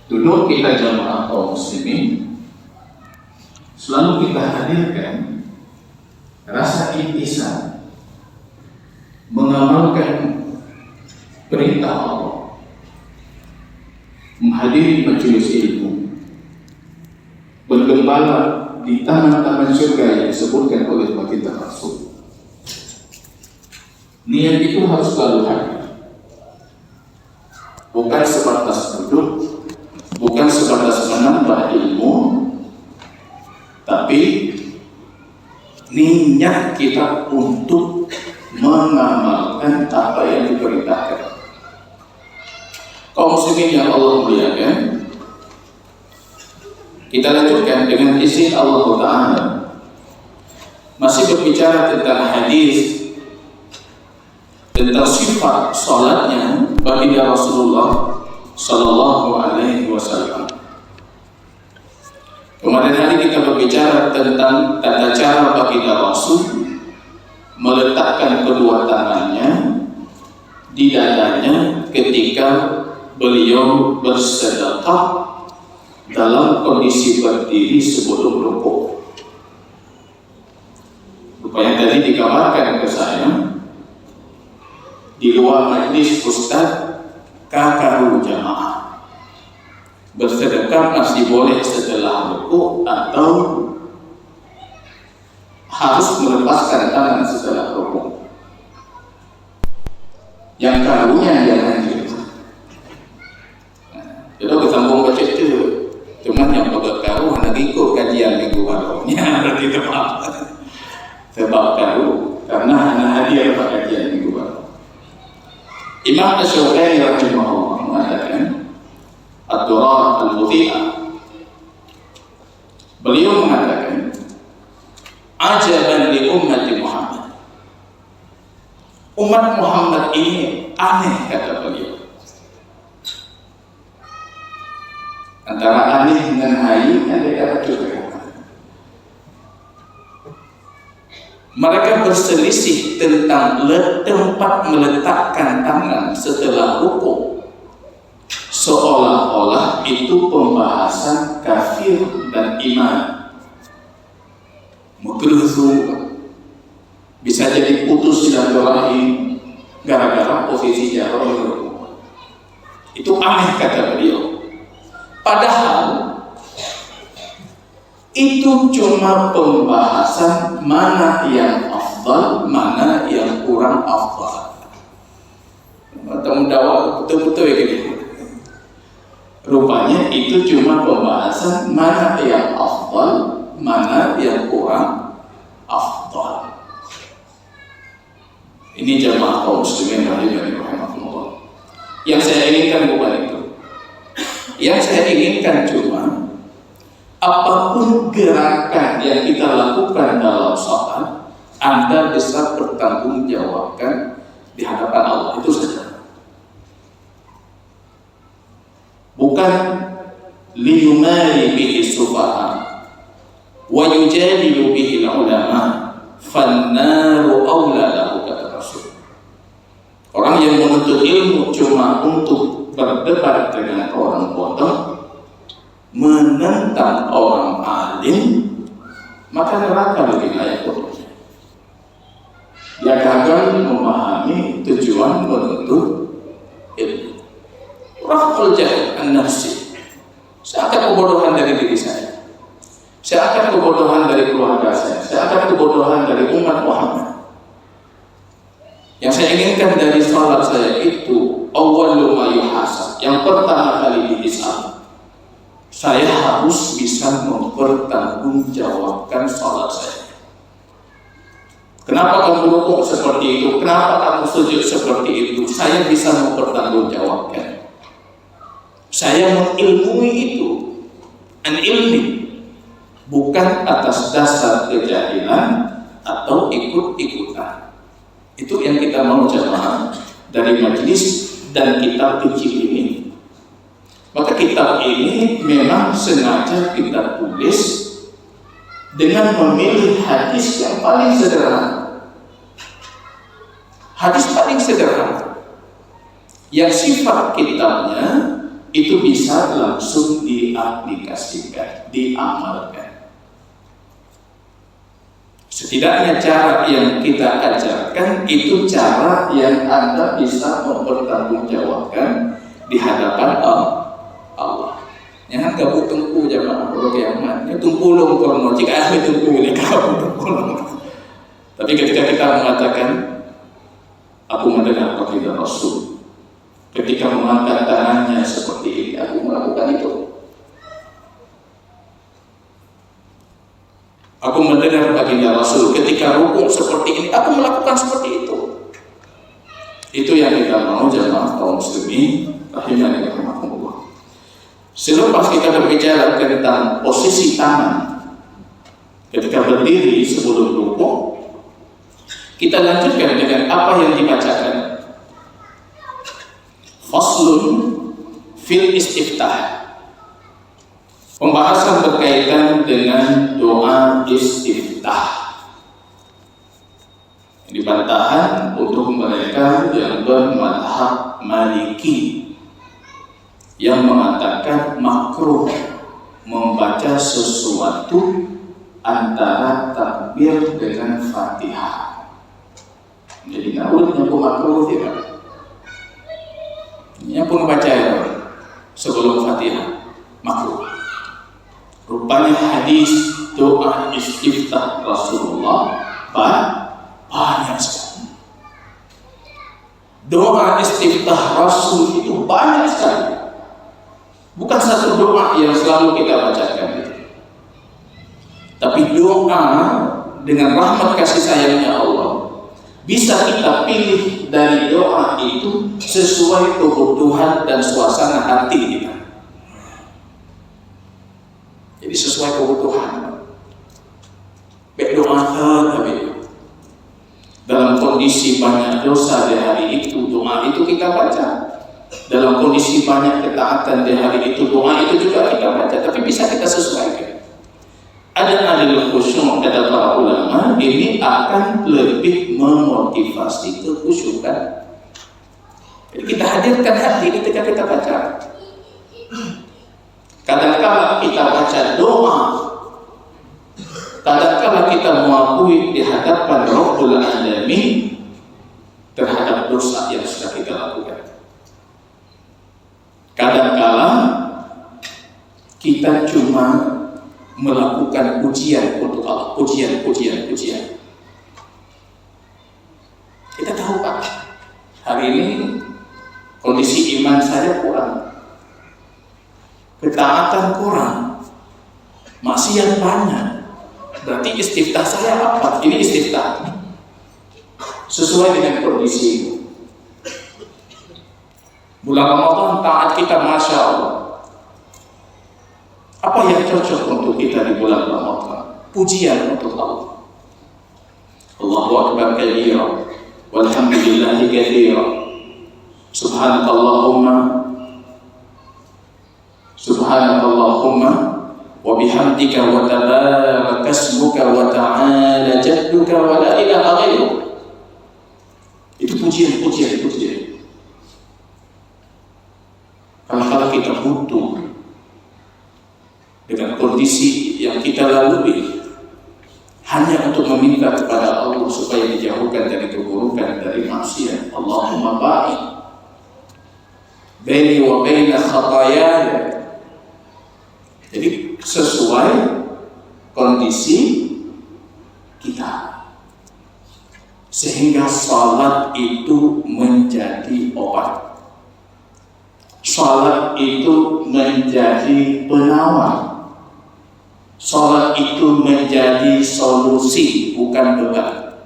Duduk kita jamaah kaum muslimin, selalu kita hadirkan rasa intisar, mengamalkan perintah Allah, menghadiri majelis ilmu, bergembala di taman-taman surga yang disebutkan oleh baginda Rasul. Niat itu harus selalu hadir, bukan sebatas duduk, bukan sebatas menambah ilmu, tapi niat kita untuk mengamalkan apa yang diperintahkan. Kaum muslimin yang Allah muliakan, kita lanjutkan dengan izin Allah Ta'ala, masih berbicara tentang hadis tentang sifat salatnya baginda Rasulullah Sallallahu Alaihi Wasallam. Kemarin hari kita berbicara tentang tata cara baginda Rasul meletakkan kedua tangannya di dadanya ketika beliau bersedekah dalam kondisi berdiri sebelum rukuk. Rupanya tadi dikabarkan ke saya di luar majlis Ustaz, kakaru jamaah bersedekah masih boleh setelah rukuk atau harus melepaskan tangan setelah rukuk. Yang karunya jangan gitu. Itu kesambung baca itu, cuman yang berkaru hanya ikut kajian minggu barunya berarti sebab karu karena hanya hadir pada kajian minggu baru. Imam Asy-Syafi'i rahimahullah mengatakan Ad-Durar Al-Mudhi'ah, beliau mengatakan ajaban li ummati Muhammad, umat Muhammad ini aneh, kata beliau. Antara aneh dengan hayi ada juga. Mereka berselisih tentang tempat meletakkan tangan setelah rukuk, seolah-olah itu pembahasan kafir dan iman. Mukruhu bisa jadi putus silaturahim gara-gara posisi jauh rukuk. Itu aneh, kata beliau. Padahal itu cuma pembahasan mana yang afdal, mana yang kurang afdal. Teman-teman betul-betul ya gini. Rupanya itu cuma pembahasan mana yang afdal, mana yang kurang afdal. Ini jamaah kaum muslimin rahimahumullah. Yang saya inginkan bukan itu. Yang saya inginkan cuma apapun gerakan yang kita lakukan dalam sholat, Anda bisa bertanggungjawabkan di hadapan Allah, itu saja. Bukan liyumari bihi sufaha wa yujadilu bihi ulama fannaru awla lahu, kata Rasul. Orang yang menuntut ilmu cuma untuk berdebat dengan orang bodoh, menentang orang alim, maka neraka bagi layak bodohnya. Dia gagal memahami tujuan menuntut ilmu. Raf'ul jahl an-nafsi, seakan kebodohan dari diri saya, seakan kebodohan dari keluarga saya, seakan kebodohan dari umat Muhammad. Yang saya inginkan dari salat saya itu awwalu ma yuhasab, yang pertama kali dihisab. Saya harus bisa mempertanggungjawabkan salat saya. Kenapa kamu rukuk seperti itu? Kenapa kamu sujud seperti itu? Saya bisa mempertanggungjawabkan. Saya mengilmui itu, an ilmi, bukan atas dasar kejahilan atau ikut-ikutan. Itu yang kita mau jamaah dari majelis dan kitab kecil ini. Maka kitab ini memang sengaja kita tulis dengan memilih hadis yang paling sederhana. Hadis paling sederhana yang sifat kitabnya itu bisa langsung diaplikasikan, diamalkan. Setidaknya cara yang kita ajarkan itu cara yang Anda bisa mempertanggungjawabkan di hadapan Allah. Yang gabung tungku jamaah kalau kiamat, ini tumpulung kalau jika ahli tungku ini gabung tumpulung. Tapi ketika kita mengatakan, aku mendengar baginda Rasul, ketika mengangkat tangannya seperti ini, aku melakukan itu. Aku mendengar baginda Rasul ketika rukuk seperti ini, aku melakukan seperti itu. Itu yang kita mau jamaah kaum muslimin rahimani rahimakumullah. Selepas kita berbicara tentang posisi tangan ketika berdiri sebelum rukuk, kita lanjutkan dengan apa yang dibacakan. Faslun fil istiftah. Pembahasan berkaitan dengan doa istiftah. Ini bantahan untuk mereka yang bermadhab Maliki, yang mengatakan makruh membaca sesuatu antara takbir dengan Fatihah. Jadi namun yang makruh tidak. Yang pun baca sebelum Fatihah makruh. Rupanya hadis doa istiftah Rasulullah banyak sekali. Doa istiftah Rasul itu banyak sekali. Bukan satu doa yang selalu kita bacakan, tapi doa dengan rahmat kasih sayangnya Allah bisa kita pilih dari doa itu sesuai kebutuhan dan suasana hati kita. Jadi sesuai kebutuhan. Baik doa tapi dalam kondisi banyak dosa di hari itu, doa itu kita baca. Dalam kondisi banyak ketaatan di hari itu, doa itu juga kita baca, tapi bisa kita sesuaikan. Ada ahli khusyuk, kata para ulama, ini akan lebih memotivasi kekhusyukan. Jadi kita hadirkan hati ketika kita baca. Kadang-kala kita baca doa, kadang-kala kita mengakui di hadapan Rabbul Alamin terhadap dosa yang sudah kita lakukan. Kadang-kala kita cuma melakukan pujian untuk Allah, pujian. Kita tahu Pak, hari ini kondisi iman saya kurang, ketaatan kurang, maksiat banyak. Berarti istiftah saya apa? Ini istiftah sesuai dengan kondisi itu. Bulan Ramadan taat kita Masya Allah. Apa yang cocok untuk kita di bulan Ramadan? Pujian untuk Allah. Allahu Akbar kabira, walhamdulillahi katsira, subhanakallahumma wa bihamdika wa tabaraka ismuka wa ta'ala jadduka wa la ilaha ghairuk. Itu pujian. Kalau kita butuh dengan kondisi yang kita lalui, hanya untuk meminta kepada Allah supaya dijauhkan dari keburukan, dari maksiat. Allahumma ba'id baini wa baina khatayaya. Jadi sesuai kondisi kita, sehingga salat itu menjadi obat. Salat itu menjadi penawar. Salat itu menjadi solusi, bukan beban.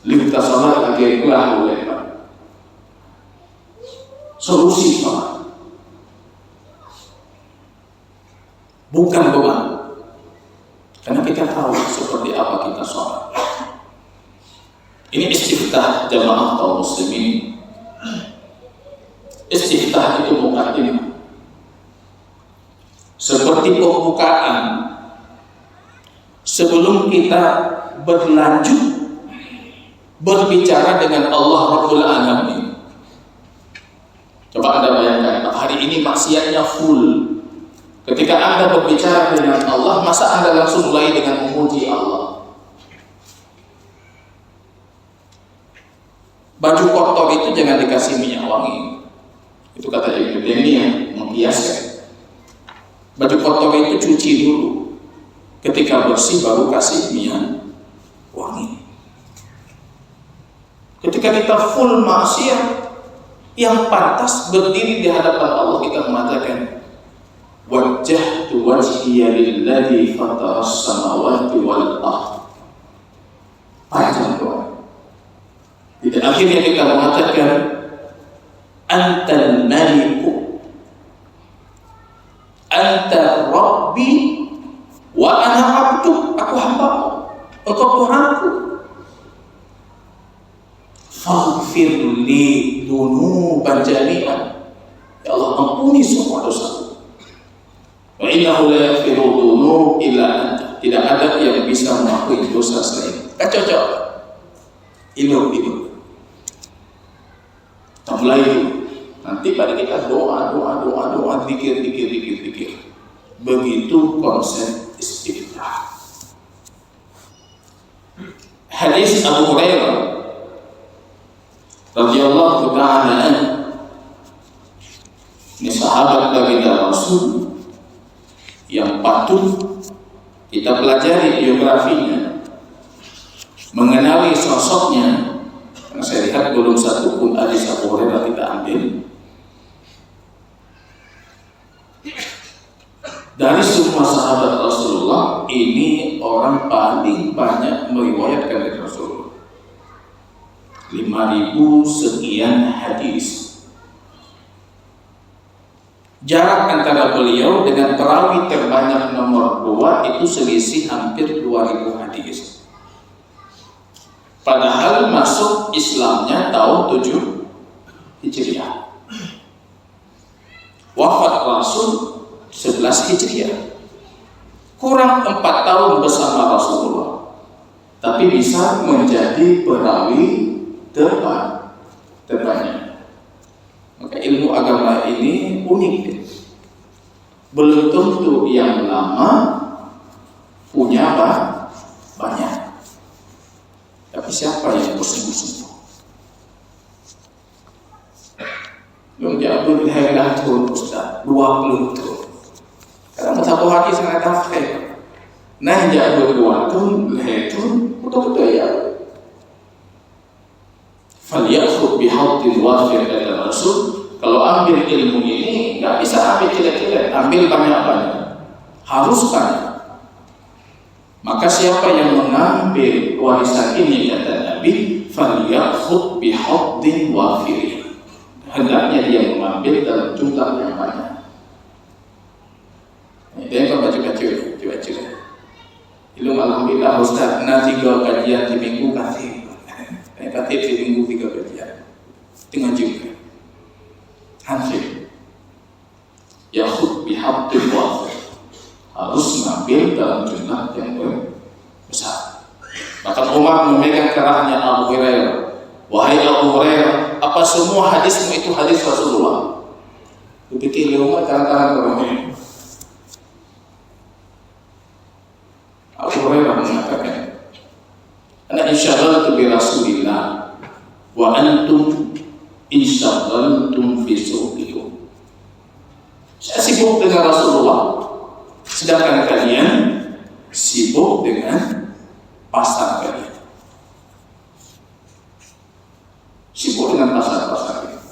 Kita salat lagi kelah oleh solusi salat, bukan beban. Karena kita tahu seperti apa kita salat. Ini istiftah jamaah kaum muslimin. Istiftah itu muqaddimah, seperti pembukaan sebelum kita berlanjut berbicara dengan Allah Rabbul Alamin. Coba Anda bayangkan, hari ini maksiatnya full. Ketika Anda berbicara dengan Allah, masa Anda langsung mulai dengan memuji Allah? Baju kotor itu jangan dikasih minyak wangi. Itu kata Ibnu Taimiyah menghiaskan. Baju kotor itu cuci dulu. Ketika bersih baru kasih minyak wangi. Ketika kita full maksiat, yang pantas berdiri di hadapan Allah kita mengatakan, wajjahtu wajhiya lilladzi fataras samawati wal ardh. Panjang doa. Di akhirnya kita mengatakan, antal maliku, anta rabbi wa ana abdu, aku hambamu, engkau Tuhanku. Faghfir li dunuban jami'an, ya Allah ampuni semua dosaku. Wa innahu la yaghfiru dzunub illa anta, tidak ada yang bisa mengampuni dosa selain. Cocok. Ilu. Kita mulai dulu. Nanti pada kita doa, zikir. Begitu konsep istighfar. Hadis Abu Hurairah radhiyallahu ta'ala anhu, ini sahabat baginda Rasul yang patut kita pelajari biografinya, mengenali sosoknya. Karena saya lihat belum satu pun hadis Abu Hurairah kita ambil. Dari semua sahabat Rasulullah, ini orang paling banyak meriwayatkan dari Rasulullah. 5.000 sekian hadis. Jarak antara beliau dengan perawi terbanyak nomor 2 itu selisih hampir 2.000 hadis. Padahal masuk Islamnya tahun 7 Hijriah. Wafat Rasul 11 Hijriah. Kurang 4 tahun bersama Rasulullah, tapi bisa menjadi perawi terbanyak. Maka ilmu agama ini unik. Belum tentu yang lama punya banyak. Tapi siapa yang bersungguh-sungguh? Yang jauh berhaylah turun Ustaz 20 tahun. Karena satu hati sangat tafsir. Nah jauh 2 tahun, turun betul-betul ya. Falyakhud bihadin wafir kata Rasul. Kalau ambil ilmu ini nggak bisa ambil jelek-jelek, ambil banyak-banyak, harus banyak. Maka siapa yang mengambil warisan ini kata Nabi, falyakhud bihadin wafir, hendaknya dia mengambil dalam jumlah yang banyak. Dia kan baca-baca. Ilmu alhamdulillah Ustaz, nanti 3 kajian di minggu kasih. Katib di minggu 3 kajian, tengah juga. Hansip, yakhud bihadin wafir, harus mengambil dalam jumlah yang besar. Bahkan Umar memegang kerahnya Abu Hurairah. Wahai Abu Hurairah, apa semua hadismu itu hadis Rasulullah? Dipikir Umar tangan-tangan orangnya. Abu Hurairah mengatakan, ana insyaghaltu bi Rasulillah wa antum insyaghaltum fi suqikum. Saya sibuk dengan Rasulullah, sedangkan kalian sibuk dengan pasar kalian. Sibuk dengan pasar-pasar kalian.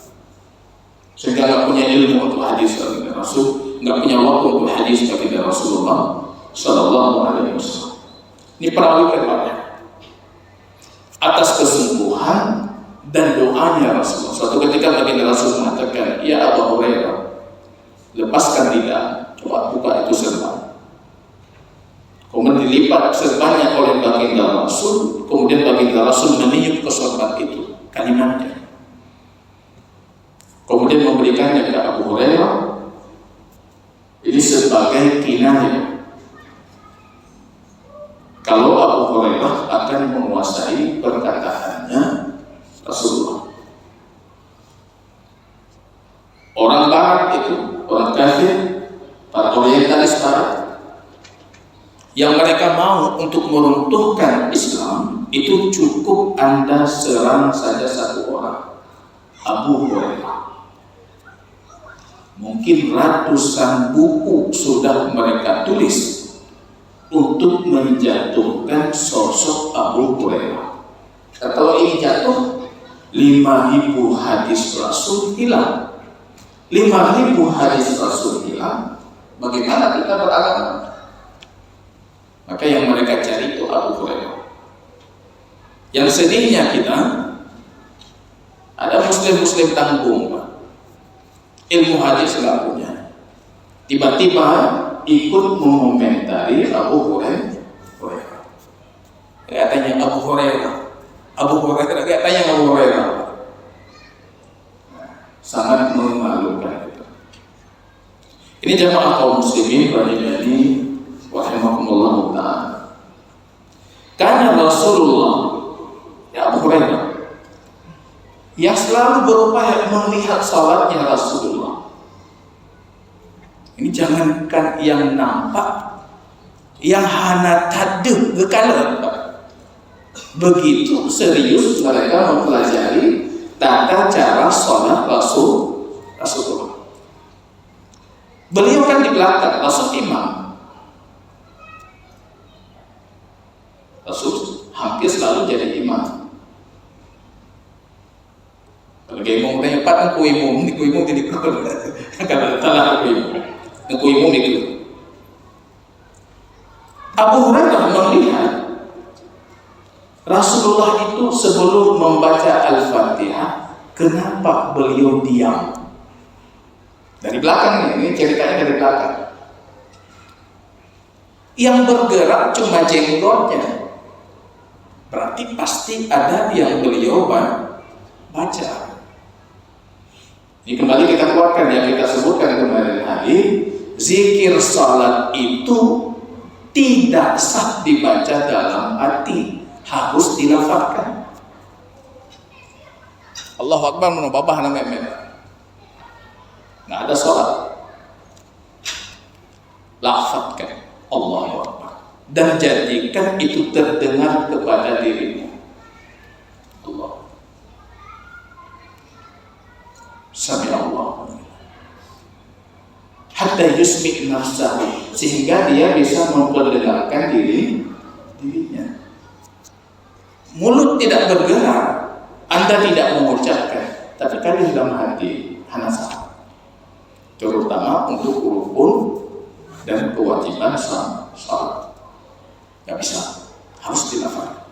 Sehingga nggak punya ilmu untuk hadis dari Rasul, nggak punya waktu untuk hadis dari Rasulullah Sallallahu Alaihi Wasallam. Ini perawi terbanyak atas kesungguhan dan doanya Rasulullah. Suatu ketika baginda Rasul mengatakan, ya Abu Hurairah, lepaskan lidah, coba buka itu serban. Kemudian dilipat serbannya oleh baginda Rasul. Kemudian baginda Rasul meniup ke serban itu, kalimatnya. Kemudian memberikannya ke Abu Hurairah. Ini sebagai kinayah. Kalau Abu Hurairah akan menguasai perkataannya Rasulullah. Orang Barat kafir, para orientalis barat, yang mereka mau untuk meruntuhkan Islam, itu cukup Anda serang saja satu orang, Abu Hurairah. Mungkin ratusan buku sudah mereka tulis untuk menjatuhkan sosok Abu Hurairah. Kalau ini jatuh, 5.000 hadis Rasul hilang. 5.000 hadis Rasul hilang, bagaimana kita beragama? Maka yang mereka cari itu Abu Hurairah. Yang sedihnya kita, ada muslim-muslim tanggung, Pak. Ilmu hadis nggak punya, tiba-tiba ikut mengomentari Abu Hurairah. Kayak tanya Abu Hurairah, kayak tanya Abu Hurairah. Sangat memalukan itu. Ini jamaah kaum muslimin rahimani wa rahimakumullah ta'ala. Karena Rasulullah, ya Abu Hurairah, yang selalu berupaya melihat salatnya Rasulullah. Ini jangankan yang nampak, yang hana tadeh gekala. Begitu serius mereka mempelajari tata cara sholat Rasulullah. Beliau kan di belakang, Rasul imam. Rasul hampir selalu jadi imam. Kalau imam tanya Pak, aku imam jadi kol. Kalau salah aku imam itu. Abu Hurairah melihat Rasulullah itu sebelum membaca Al-Fatihah, kenapa beliau diam? Dari belakang ini ceritanya dari belakang. Yang bergerak cuma jenggotnya. Berarti pasti ada yang beliau baca. Ini kembali kita keluarkan yang kita sebutkan kemarin hari, zikir salat itu tidak sah dibaca dalam hati, harus dilafazkan. Allahu Akbar menobabah namanya. Nggak ada sholat, lafazkan Allahu Akbar dan jadikan itu terdengar kepada dirimu. Allah, Sami Allah, hatta yusmi' nafsahu, sehingga dia bisa memperdengarkan dirinya. Mulut tidak bergerak, Anda tidak mengucapkan, tapi kalian dalam hati hanasa. Terutama untuk rukun dan kewajiban salat. Gak bisa, harus dilafazkan.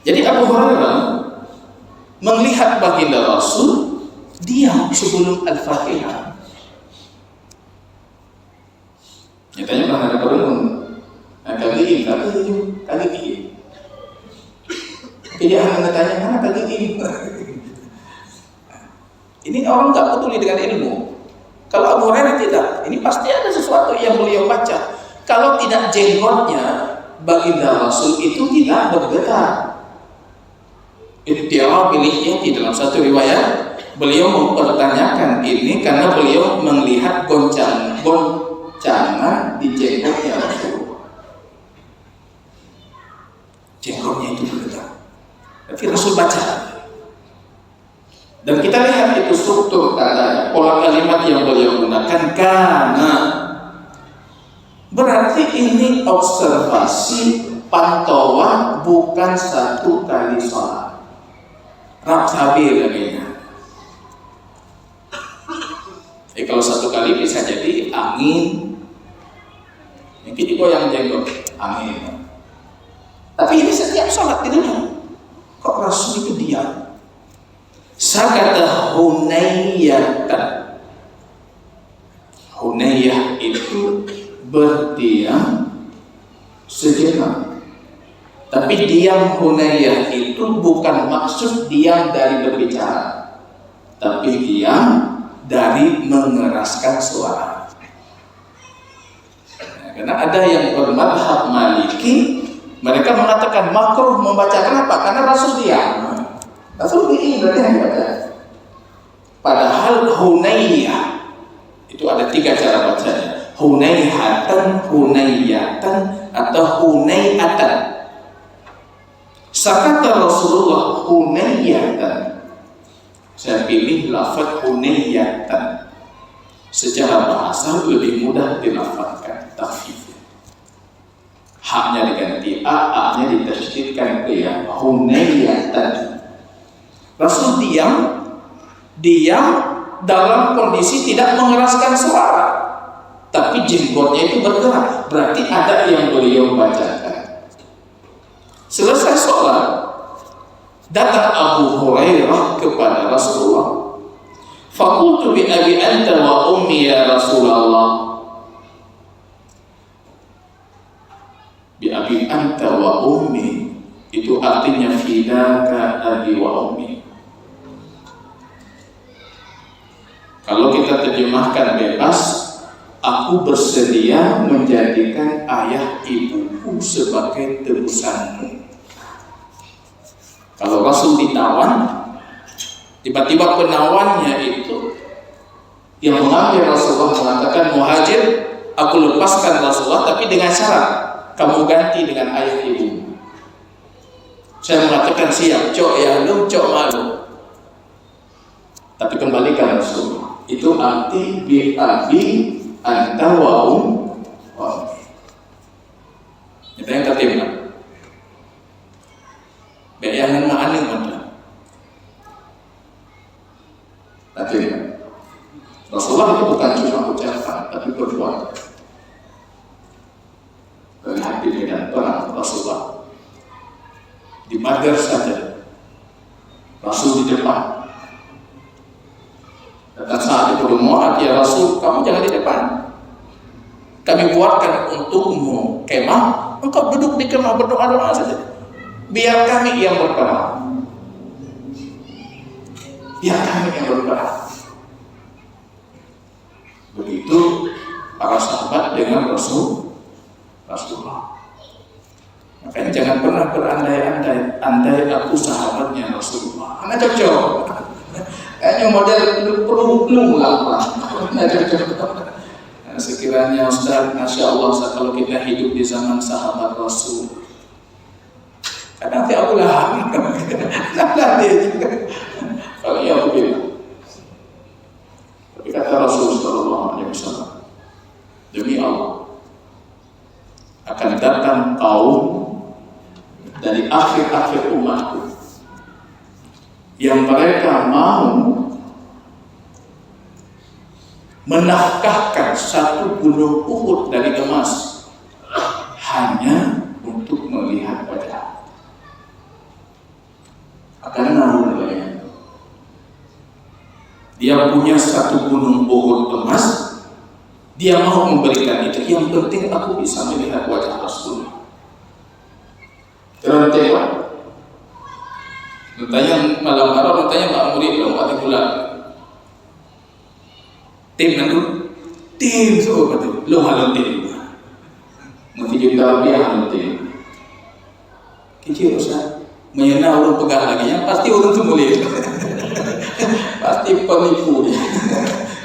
Jadi Abu Hurairah melihat baginda Rasul diam sebelum Al-Fatihah. Nyatanya pernah ada perempuan kali ini. Jadi anak tanya mana kali ini. Ini orang nggak peduli dengan ilmu. Kalau Abu Hurairah tidak, ini pasti ada sesuatu yang beliau baca. Kalau tidak jenggotnya, baginda Rasul itu tidak bergerak. Ini dia pilihnya di dalam satu riwayat, beliau mempertanyakan ini karena beliau melihat goncangan di jenggotnya Rasulullah. Jenggotnya itu bergerak. Tapi Rasul baca. Dan kita lihat itu struktur katanya, pola kalimat yang beliau gunakan karena berarti ini observasi, pantauan, bukan satu kali sholat. Rab sabir namanya. Kalau satu kali bisa jadi angin, mungkin digoyang jenggot, angin. Tapi ini setiap sholat tidak. Kok Rasul itu diam? Sakata Hunayyatan. Hunayyah itu berdiam sejenak. Tapi diam Hunayyah itu bukan maksud diam dari berbicara, tapi diam dari mengeraskan suara. Karena ada yang bermadhab Maliki, mereka mengatakan makruh membaca. Kenapa? Karena Rasul diam. Rasul diam berarti yang baca. Padahal Hunayyah itu ada 3 cara bacanya. Hunayyatan, Hunayyatan, atau Hunayatan. Sakata Rasulullah Hunayyatan. Saya pilih lafaz Hunayyatan. Secara bahasa lebih mudah dilafazkan, takhfif. Haknya diganti a, a-nya ditasydidkan ke ya, Hunayyatan. Rasul diam dalam kondisi tidak mengeraskan suara, tapi jenggotnya itu bergerak. Berarti ada yang beliau bacakan. Selesai sholat, datang Abu Hurairah kepada Rasulullah. Faqultu bi abi anta wa ummi ya Rasulullah. Bi abi anta wa ummi itu artinya fidaka abi wa ummi. Kalau kita terjemahkan bebas, aku bersedia menjadikan ayah ibuku sebagai tebusanmu. Kalau Rasul ditawan, tiba-tiba penawannya itu yang mengambil Rasulullah mengatakan, Muhajir, aku lepaskan Rasulullah, tapi dengan syarat kamu ganti dengan ayah ibu. Saya mengatakan siap, cok ya lu, cok malu. Tapi kembalikan Rasulullah. Itu arti bi abi anta wa ummi. Kita yang tertima. Bayangan ma'aning mana? Tertima. Rasulullah itu bukan cuma ucapan, tapi perbuatan. Dari hati dan perang Rasulullah. Di Badar saja, Rasul di depan. Dan saat itu Mu'ad, ya Rasul, kamu jangan di depan. Kami buatkan untukmu kemah, engkau duduk di kemah berdoa-doa saja. Biar kami yang berperang. Biar kami yang berperang. Begitu para sahabat dengan Rasulullah. Makanya jangan pernah berandai-andai, andai aku sahabatnya Rasulullah. Anak cocok. Kayaknya model perlu lah. Sekiranya Ustaz, Masya Allah, kalau kita hidup di zaman sahabat Rasul, kadang nanti aku lah, nanti kalau ya aku bilang. Tapi kata Rasul Sallallahu Alaihi Wasallam, demi Allah, akan datang kaum dari akhir-akhir umatku yang mereka mau menafkahkan satu gunung Uhud dari emas hanya untuk melihat wajah. Akan namanya dia punya satu gunung Uhud emas, dia mau memberikan itu. Yang penting aku bisa melihat wajah Rasulullah. Keren tembak. Tanya malam Arab, tanya Pak Murid belum ada bulan. Tim nanti, tim so betul. Lo halu tim. Nanti juta rupiah halu tim. Kecil Ustaz, menyenang orang pegang lagi, yang pasti orang tu boleh. Pasti penipu dia.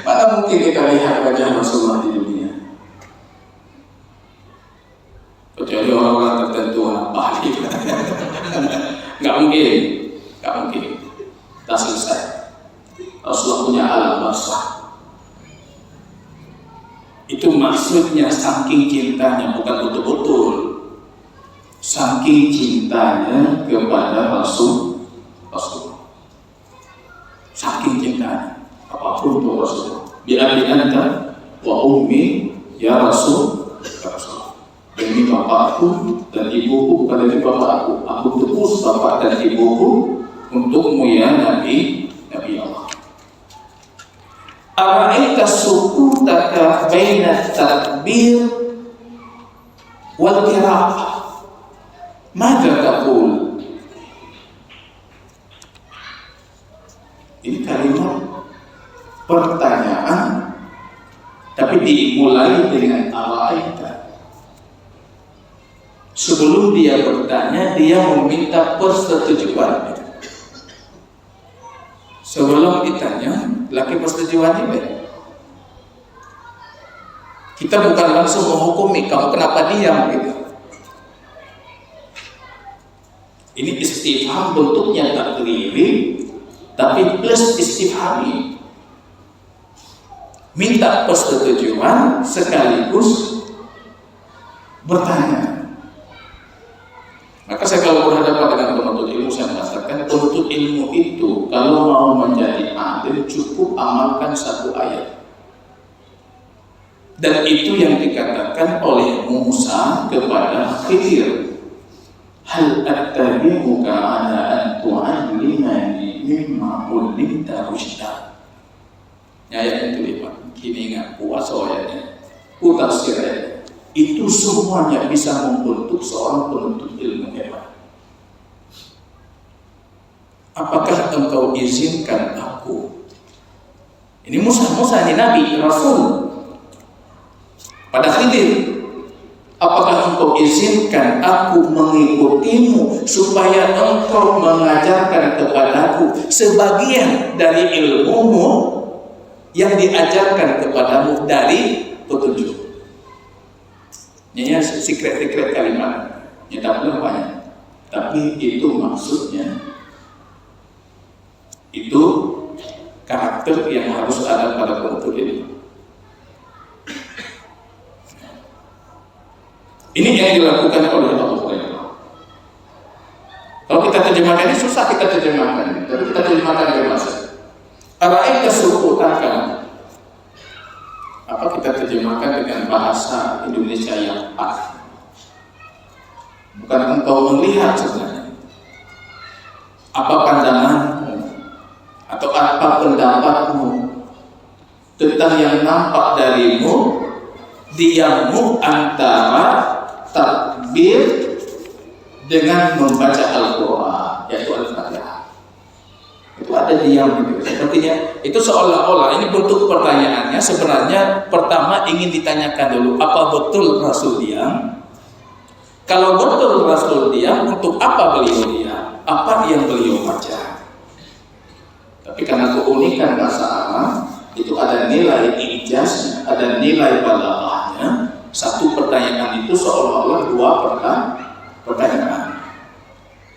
Mana mungkin kita lihat wajah Rasulullah di dunia? Kecuali orang-orang tertentu, anak Bali. Nggak mungkin. Gak mungkin. Tak selesai. Rasulullah punya alam basah. Itu maksudnya saking cintanya, bukan betul-betul. Saking cintanya kepada Rasulullah. Saking cintanya. Apapun untuk Rasulullah. Biar anta wa ummi ya Rasul. Ya Rasul. Demi bapakku dan ibuku, bukan demi bapakku. Aku tebus bapak dan ibuku untukmu ya Nabi Allah. Ara'aita sukutaka baina takbir wal qira'ah. Mada taqul? Ini kalimat pertanyaan, tapi dimulai dengan ara'aita. Sebelum dia bertanya, dia meminta persetujuan. Sebelum ditanya, laki persetujuan ini. Kita bukan langsung menghukumi kamu kenapa diam gitu. Ini istifham bentuknya takriri, tapi plus istifhami. Minta persetujuan sekaligus bertanya. Maka saya kalau berhadapan dengan penuntut ilmu, saya mengatakan penuntut ilmu itu kalau mau menjadi adil cukup amalkan satu ayat. Dan itu yang dikatakan oleh Musa kepada Khidir. Hal attabi'uka ala an tu'allimani mimma ullimta rusyda. Ayat yang kelima. Ini ingat puas ayatnya. Tafsir ayatnya. Itu semuanya bisa membentuk seorang penuntut ilmu hebat. Apakah engkau izinkan aku? Ini Musa ini Nabi, Rasul. Pada Khidir, apakah engkau izinkan aku mengikutimu supaya engkau mengajarkan kepadaku sebagian dari ilmumu yang diajarkan kepadamu dari petunjuk? Ini secret kalimat. Ya tak banyak. Tapi itu maksudnya, itu karakter yang harus ada pada penuntut ilmu. Ini yang dilakukan oleh Allah. Kalau kita terjemahkan ini susah kita terjemahkan, tapi kita terjemahkan dengan bahasa. Ara'aita su'utaka. Apa kita terjemahkan dengan bahasa Indonesia yang pas? Bukan engkau melihat sebenarnya. Apa pandanganmu atau apa pendapatmu tentang yang nampak darimu, diammu antara takbir dengan membaca Al-Quran, yaitu Al-Fatihah. Itu ada diam gitu. Artinya itu seolah-olah ini bentuk pertanyaannya sebenarnya pertama ingin ditanyakan dulu, apa betul Rasul diam? Kalau betul Rasul diam, untuk apa beliau diam? Apa yang beliau baca? Tapi karena keunikan bahasa Arab itu ada nilai ijaznya, ada nilai balaghahnya. Satu pertanyaan itu seolah-olah dua pertanyaan.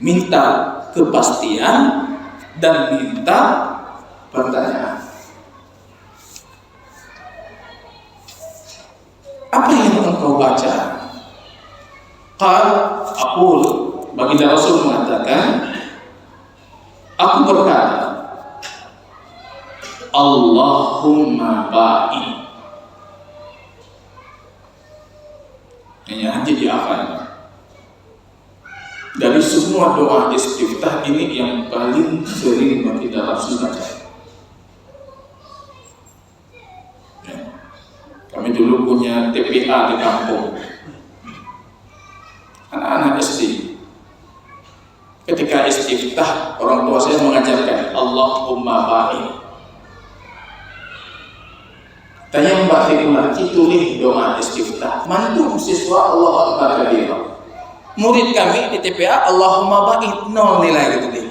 Minta kepastian dan minta pertanyaan. Apa yang engkau baca? Aqul, baginda Rasul mengatakan, aku berkata, Allahumma ba'i. Ini hanya dihafal. Dari semua doa istiftah ini yang paling sering baginda Rasul baca. Ya. Kami dulu punya TPA di kampung. Anak-anak SD. Ketika istiftah, orang tua saya mengajarkan Allahumma ba'i. Tanya Mbak Fikulah, tulis doa istiftah. Mantu siswa Allah Akbar kabira. Murid kami di TPA Allahumma ba'i 0 nilai gitu deh.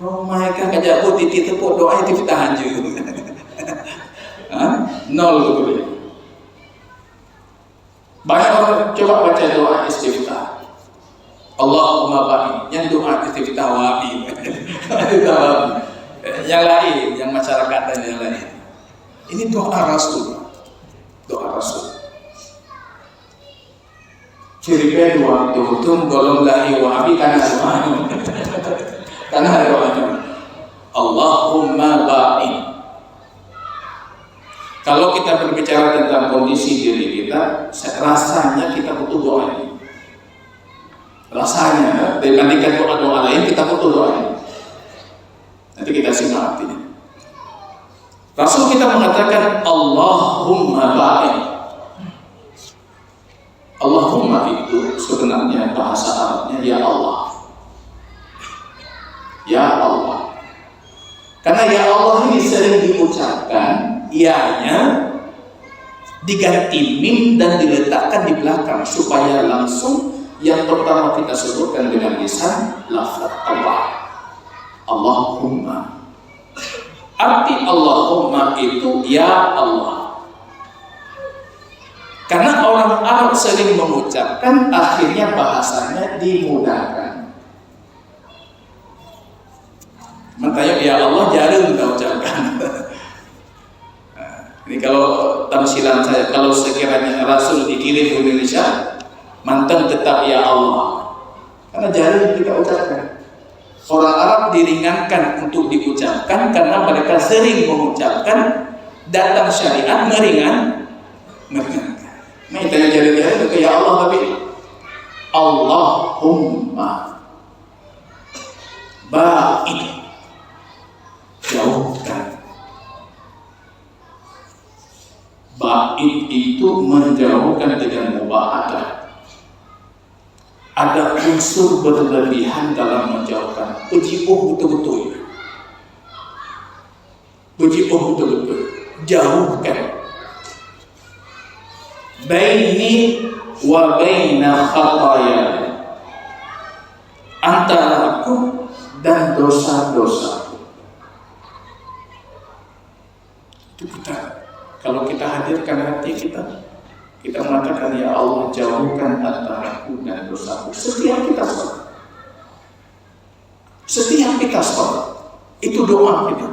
Oh mereka kajak putih tepuk doa istiftahan juga. 0 gitu deh. Banyak orang coba baca doa istiftah. Allahumma ba'i, yang doa istiftah wa'i. Yang lain, yang masyarakat dan yang lain. Ini doa Rasul. Doa Rasul. Ciri doa itu golong lahi wa abi karena doa. Karena doa. Allahumma ba'i. Kalau kita berbicara tentang kondisi diri kita, rasanya kita butuh doa ini. Rasanya dibandingkan doa-doa lain kita butuh doa ini. Nanti kita simak artinya. Rasul kita mengatakan Allahumma ba'i. Allahumma itu sebenarnya bahasa Arabnya ya Allah. Ya Allah. Karena ya Allah ini sering diucapkan, ianya diganti mim dan diletakkan di belakang supaya langsung yang pertama kita sebutkan dengan lisan lafaz Allah. Allahumma. Arti Allahumma itu ya Allah. Karena orang Arab sering mengucapkan, akhirnya bahasanya dimudahkan. Makanya ya Allah jarang kita ucapkan. Ini kalau tamsilan saya, kalau sekiranya Rasul dikirim ke Indonesia, mantan tetap ya Allah. Karena jarang kita ucapkan. Orang Arab diringankan untuk diucapkan karena mereka sering mengucapkan, datang syariat meringankan. Nah, tanya jari-jari itu ya Allah, tapi Allahumma ba'id, jauhkan. Ba'id itu menjauhkan dengan mubaadah. Ada unsur berlebihan dalam menjauhkan. Beji'uh betul-betul. Beji'uh betul-betul. Jauhkan. Baini wa baina khataya. Antara aku dan dosa-dosaku. Itu kita. Kalau kita hadirkan hati kita mengatakan ya Allah jauhkan antaraku dan dosaku. Setiap kita sholat, itu doa kita.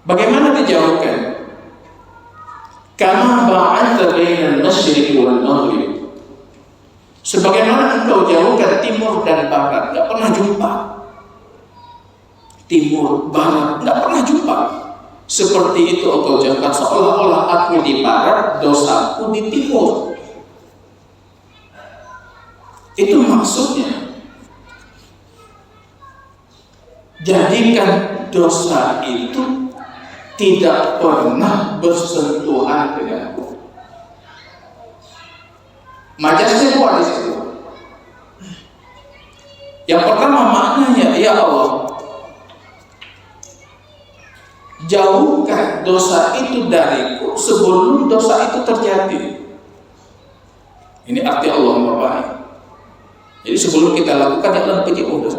Bagaimana dijauhkan? Kama ba'adta bainal masyriqi wal maghrib. Sebagaimana engkau jauhkan timur dan barat, enggak pernah jumpa. Timur, barat, enggak pernah jumpa. Seperti itu engkau jauhkan, seolah-olah aku di barat, dosaku di timur. Itu maksudnya. Jadikan dosa itu tidak pernah bersentuhan denganku. Majasnya buat di situ. Yang pertama maknanya, ya Allah, jauhkan dosa itu dariku sebelum dosa itu terjadi. Ini arti Allah Bapak. Jadi sebelum kita lakukan, jangan kejauh dosa.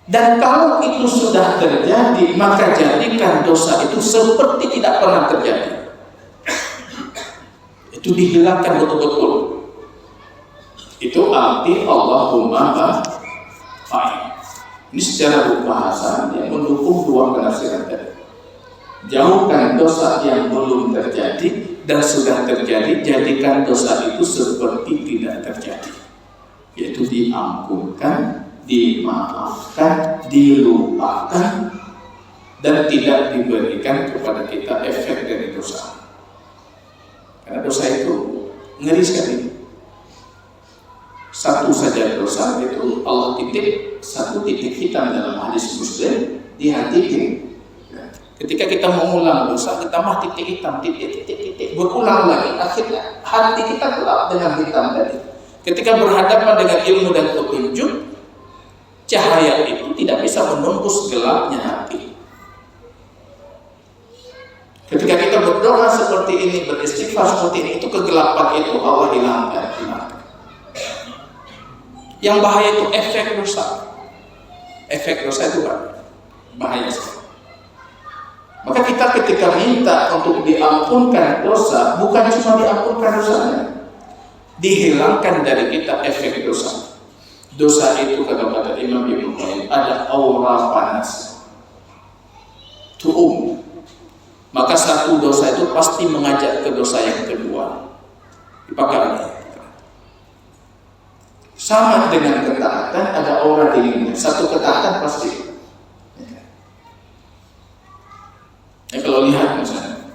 Dan kalau itu sudah terjadi, maka jadikan dosa itu seperti tidak pernah terjadi. Itu dihilangkan betul-betul. Itu arti Allahumma ba'id. Ini secara bahasa yang mendukung dua penafsiran tadi. Jauhkan dosa yang belum terjadi dan sudah terjadi, jadikan dosa itu seperti tidak terjadi. Yaitu diampunkan, dimaafkan, dilupakan, dan tidak diberikan kepada kita efek dari dosa. Karena dosa itu ngeri sekali. Satu saja dosa itu Allah titip satu titik hitam dalam hadis Muslim di hati ini. Ketika kita mengulang dosa, ditambah titik hitam, titik berulang lagi, akhirnya hati kita gelap dengan hitam tadi. Ketika berhadapan dengan ilmu dan petunjuk, cahaya itu tidak bisa menembus gelapnya hati. Ketika kita berdoa seperti ini, beristighfar seperti ini, itu kegelapan itu Allah hilangkan. Yang bahaya itu efek dosa. Efek dosa itu bahaya sekali. Maka kita ketika minta untuk diampunkan dosa, bukan cuma diampunkan dosanya, dihilangkan dari kita efek dosa. Dosa itu kata Imam Ibnu Qayyim ada aura panas. Tu'um. Maka satu dosa itu pasti mengajak ke dosa yang kedua. Dipakai. Sama dengan ketaatan, ada aura dinginnya. Satu ketaatan pasti. Ya, kalau lihat misalnya,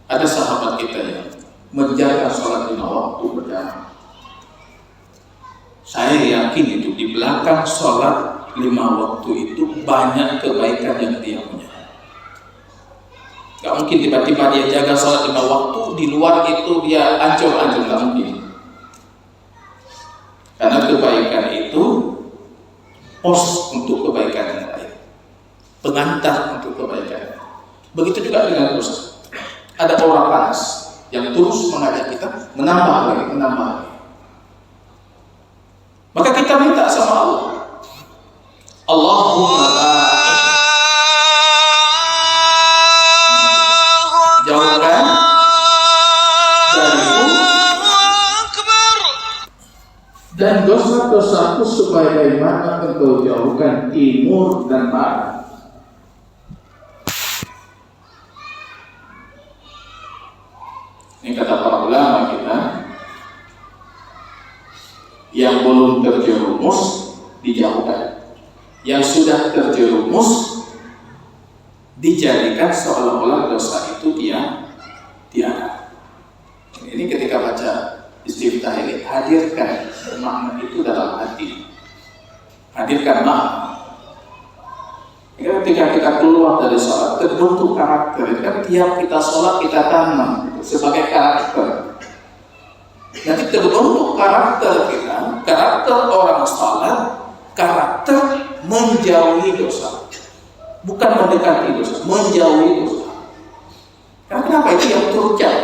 ada sahabat kita yang menjaga sholat 5 waktu berjamaah. Saya yakin itu di belakang sholat 5 waktu itu banyak kebaikan yang dia punya. Gak mungkin tiba-tiba dia jaga sholat 5 waktu, di luar itu dia ancur-ancur, gak mungkin. Karena kebaikan itu pos untuk kebaikan yang lain, pengantar untuk kebaikan. Begitu juga dengan dosa. Ada aura panas yang terus mengajak kita menambah lagi. kita minta sama Allah, Allahumma jauhkan dariku dan dosa-dosaku sebagaimana engkau jauhkan timur dan barat. Ini kata para ulama kita, yang belum terjerumus dijauhkan, yang sudah terjerumus dijadikan seolah-olah dosa itu tiada. Ini ketika baca istiftah ini, hadirkan makna itu dalam hati, hadirkan makna. Ketika kita keluar dari sholat, terbentuk karakter. Kan tiap kita sholat kita tanam sebagai karakter. Nanti terbentuk karakter kita, karakter orang sholat, karakter menjauhi dosa, bukan mendekati dosa, menjauhi dosa. Karena kenapa itu yang terucap.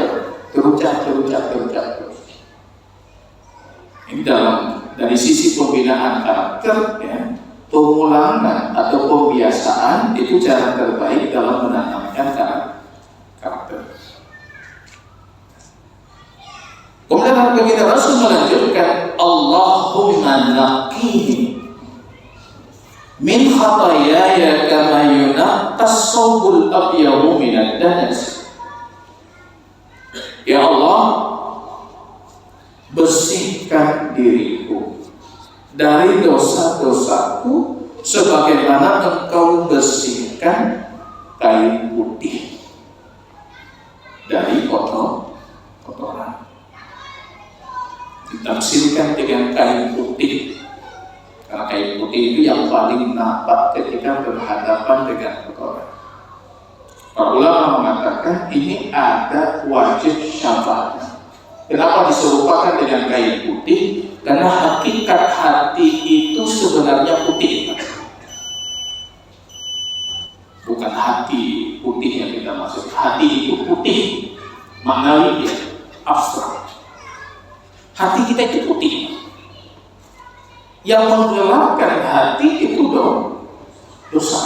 Ini dari sisi pembinaan karakter, ya. Pengulangan atau pembiasaan itu cara terbaik dalam menanamkan karakter. Kemudian Nabi Rasul melanjutkan, Allahumma naqini min khatayaya kama yunaqqas thawbul abyadu minad danas. Ya Allah, bersihkan diriku dari dosa-dosaku sebagaimana engkau bersihkan kain putih dari kotoran. Ditafsirkan dengan kain putih, karena kain putih itu yang paling nampak ketika berhadapan dengan kotoran. Para ulama mengatakan ini ada wajib syafaat. Kenapa diserupakan dengan kain putih? Karena hakikat hati itu sebenarnya putih. Bukan hati putih yang kita maksud. Hati itu putih, maknawi, abstrak. Hati kita itu putih. Yang menggelapkan hati itu dosa.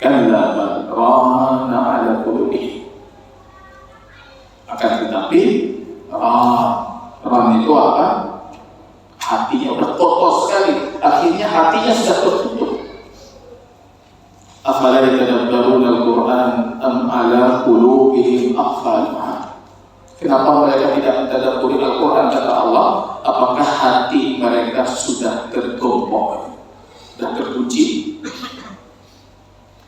Kalla bal rana ala qulubihim. Akan tetapi ran itu apa? Hatinya udah kotor sekali. Akhirnya hatinya sudah tertutup. Afala yatadabbaruna al-Qur'an am ala qulubihim aqfalha. Kenapa mereka tidak mentadabburi Al-Qur'an, kata Allah? Apakah hati mereka sudah tertumpuk, sudah terkunci,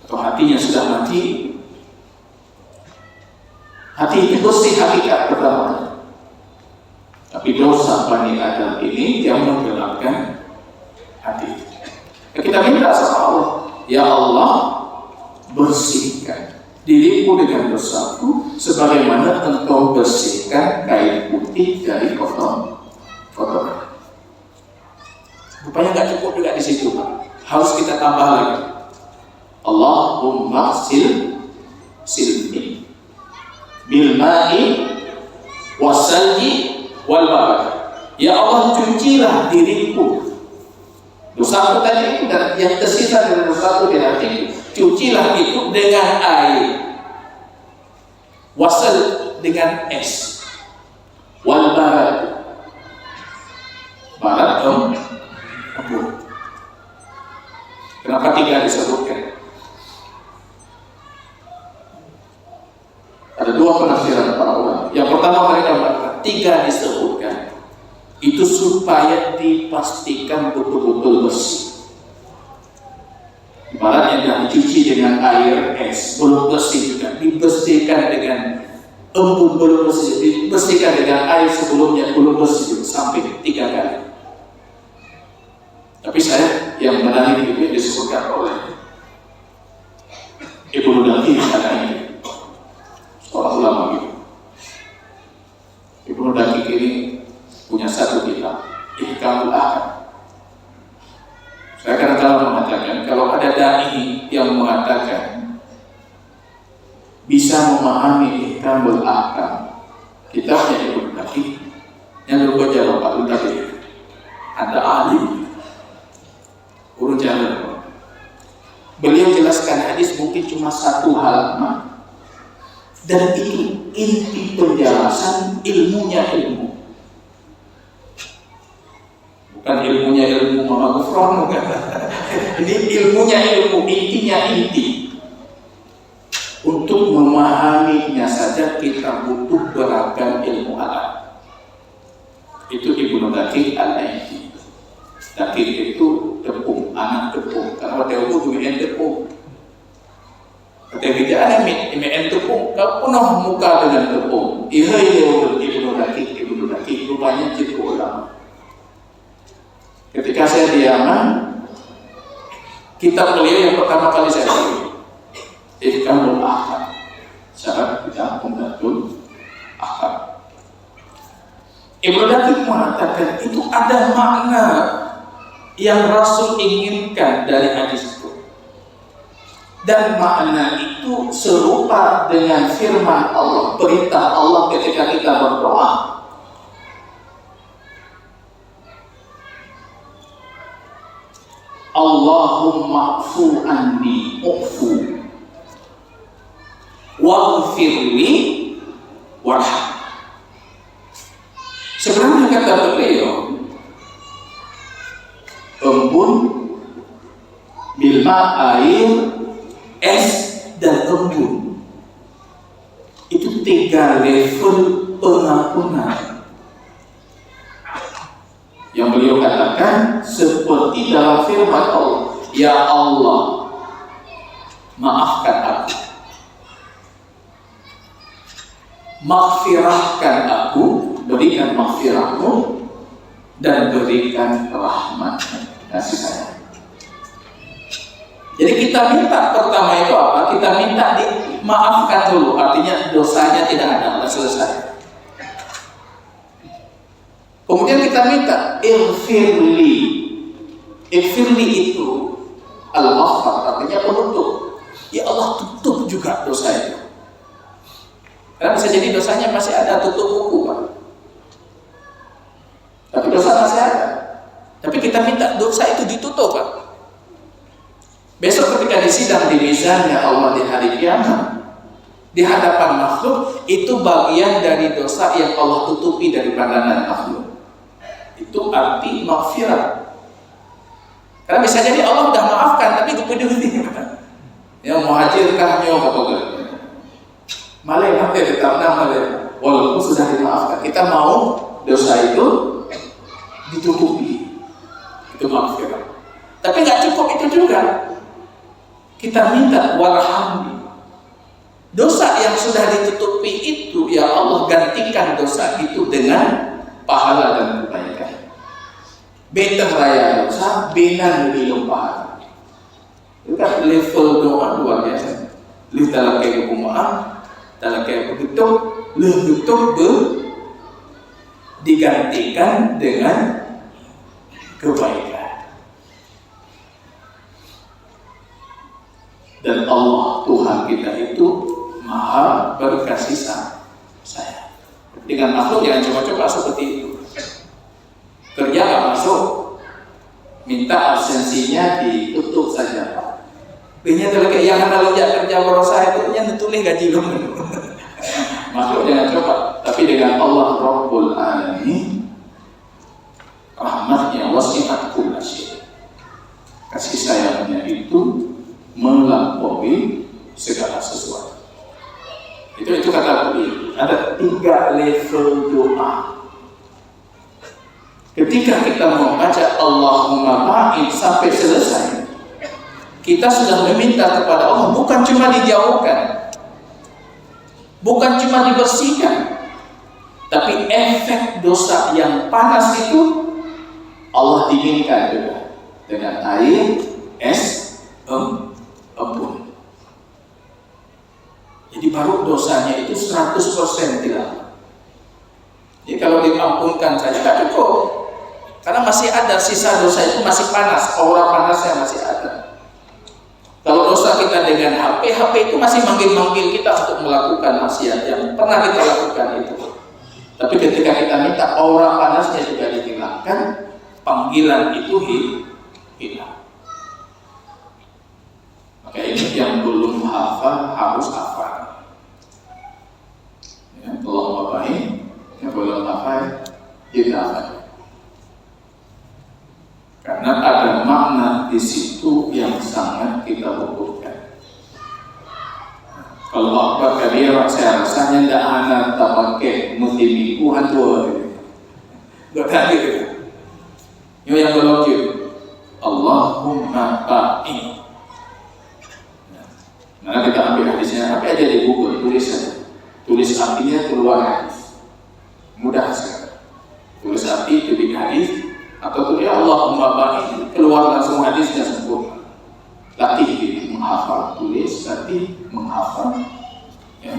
atau hatinya sudah mati? Hati itu bersih hakikat pertama. Tapi dosa Bani Adam ini yang menggelapkan hati. Kita minta sama Allah, ya Allah, bersihkan diriku dengan dosaku sebagaimana engkau bersihkan kain putih dari kotoran. Rupanya nggak cukup juga di situ, Pak. Harus kita tambah lagi. Allahumma silni bil ma'i wasalji wal barad. Ya Allah, cucilah diriku. Dosaku tadi itu dan yang tersisa dari dosaku di hatiku, cucilah itu dengan air, wasal dengan es, wal barad embun. Kenapa tiga disebutkan? Ada dua penafsiran para ulama. Yang pertama mereka mengatakan tiga disebutkan itu supaya dipastikan betul-betul bersih. Ibaratnya yang dicuci dengan air es belum bersih juga, dibersihkan dengan embun belum bersih, dibersihkan dengan air sebelumnya belum bersih juga, sampai 3 kali. Tapi saya yang menarik itu disebutkan oleh Ibnu Daqiq al-Aid, seorang ulama gitu. Ibnu Daqiq ini punya satu kitab, Ihkamul Ahkam. Saya kadang-kadang mengatakan kalau ada dai yang mengatakan bisa memahami Ihkamul Ahkam, kitabnya Ibnu Daqiq, yang lupa jawab Pak Daqiq. ada alim, urun jalan. Beliau jelaskan hadis mungkin cuma 1 halaman, dan itu inti penjelasan ilmunya ilmu. Bukan ilmunya ilmu Mama Gufron, bukan. Ini ilmunya ilmu, intinya inti. Untuk memahaminya saja kita butuh beragam ilmu alam. Itu Ibnu Daqiq Al-Aidi. Daqiq itu tepung, anak tepung. Karena waktu itu kemudian tepung. Ketika ada imien tepung, kau penuh muka dengan tepung. Ibnu Daqiq rupanya jadi ulama. Ketika saya di Yaman, kitab beliau yang pertama kali saya beli Ihkamul Ahkam, syarat bidang Umdatul Ahkam. Ibnu Daqiq mengatakan itu ada makna yang Rasul inginkan dari hadis itu, dan makna itu serupa dengan firman Allah, perintah Allah ketika kita berdoa. Allahumma fu anni ufu waghfirli warham. Sebenarnya kata beliau, embun, bilma, air, es, dan embun itu 3 level pengampunan yang beliau katakan seperti dalam firman Allah, ya Allah, maafkan aku, maghfirahkan aku, berikan maghfirahmu, dan berikan rahmatmu, kasih sayang. Jadi kita minta pertama itu apa? Kita minta dimaafkan dulu, artinya dosanya tidak ada, selesai. Kemudian kita minta ighfirli. Ighfirli itu al-ghafar, artinya penutup. Ya Allah, tutup juga dosa itu. Karena bisa jadi dosanya masih ada, tutup buku, Pak. Tapi dosa masih ada. Tapi kita minta dosa itu ditutup, Pak. Besok ketika disidang di mizannya Allah di hari kiamat, di hadapan makhluk, itu bagian dari dosa yang Allah tutupi dari pandangan makhluk. Itu arti maghfirah. Karena bisa jadi Allah udah maafkan, tapi gede-gede. Ya muhajirkah nyo kata gue. Malah nanti ditarna malah walaupun sudah dimaafkan, kita mau dosa itu ditutupi. Itu maghfirah. Tapi nggak cukup itu juga. Kita minta warhamni. Dosa yang sudah ditutupi itu, ya Allah gantikan dosa itu dengan pahala dan kebaikan. Betah raya dosa, benar belum pahala. Itu kan level doa luar biasa. Lih dalam kayak kekumaan, dalam kayak begitu, digantikan dengan kebaikan. Dan Allah Tuhan kita itu Maha berkasih sayang. Dengan makhluk jangan coba-coba seperti itu. Kerja nggak masuk, minta absensinya ditutup saja, Pak. Ini terlebih yang kalau kerja berusaha itu nya nutulis gaji lu. Makhluk jangan coba. Tapi dengan Allah Rabbul Alamin, rahmatnya wasi'at kulla syai'. Kasih sayangnya itu melampaui segala sesuatu. Itu kata beliau. Ada 3 level doa. Ketika kita membaca Allahumma ba'id sampai selesai, kita sudah meminta kepada Allah bukan cuma dijauhkan, bukan cuma dibersihkan, tapi efek dosa yang panas itu Allah dinginkan juga dengan air, es, embun. Jadi baru dosanya itu 100% hilang. Jadi kalau diampunkan saja tidak cukup. Karena masih ada sisa dosa itu masih panas, aura panasnya masih ada. Kalau dosa kita dengan HP itu masih manggil-manggil kita untuk melakukan maksiat yang pernah kita lakukan itu. Tapi ketika kita minta aura panasnya juga dihilangkan, panggilan itu hilang. Maka ini yang belum hafal harus hafal. Ya, Allah baik, yang belum hafal kita hafal. Karena ada makna di situ yang sangat kita butuhkan. Kalau Akbar kabira, saya rasanya tidak anak tak pakai mutimu hantu. Gak tadi gitu. Yang berlogik Allahumma ba'i. Nah, kita ambil hadisnya, apa aja di Google, tulis saja. Tulis artinya keluar hadis. Mudah sekali. Tulis arti, tulis hadis, atau tulis Allahumma ba'i, keluar langsung hadisnya sempurna. Latih diri menghafal, tulis, latih menghafal. Ya.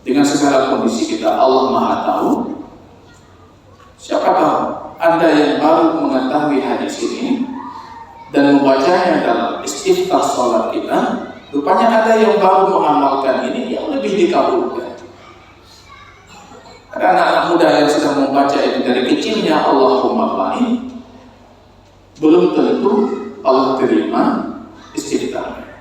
Dengan segala kondisi kita, Allah Maha Tahu. Siapa tahu Anda yang baru mengetahui hadis ini dan membacanya dalam istiftah sholat kita, rupanya ada yang baru mengamalkan ini yang lebih dikabulkan. Ada anak-anak muda yang sudah membaca itu dari kecilnya Allahumma ba'i, belum tentu Allah terima istiftahnya.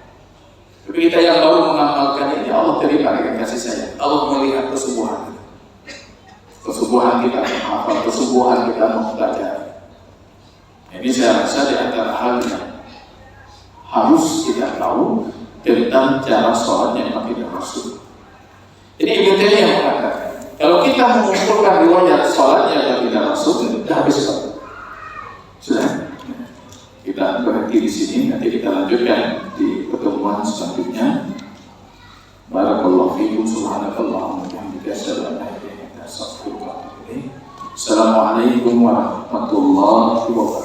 Tapi kita yang baru mengamalkan ini, Allah terima dengan kasih sayang. Allah melihat kesubuhan kita. Kesubuhan kita menghafal, kesubuhan kita mempelajari. Ini saya rasa di antara hal yang harus kita tahu tentang cara sholat yang pakai Rasul. Jadi Ibnu Taimiyah yang mengatakan, kalau kita mengumpulkan riwayat sholat yang pakai Rasul, sudah habis sholat. Sudah. Kita berhenti di sini, nanti kita lanjutkan di pertemuan selanjutnya. Barakallahu fiikum, subhanakallahumma wa bihamdika, asyhadu an la ilaha illa anta, astaghfiruka wa atubu ilaik. Assalamualaikum warahmatullahi wabarakatuh.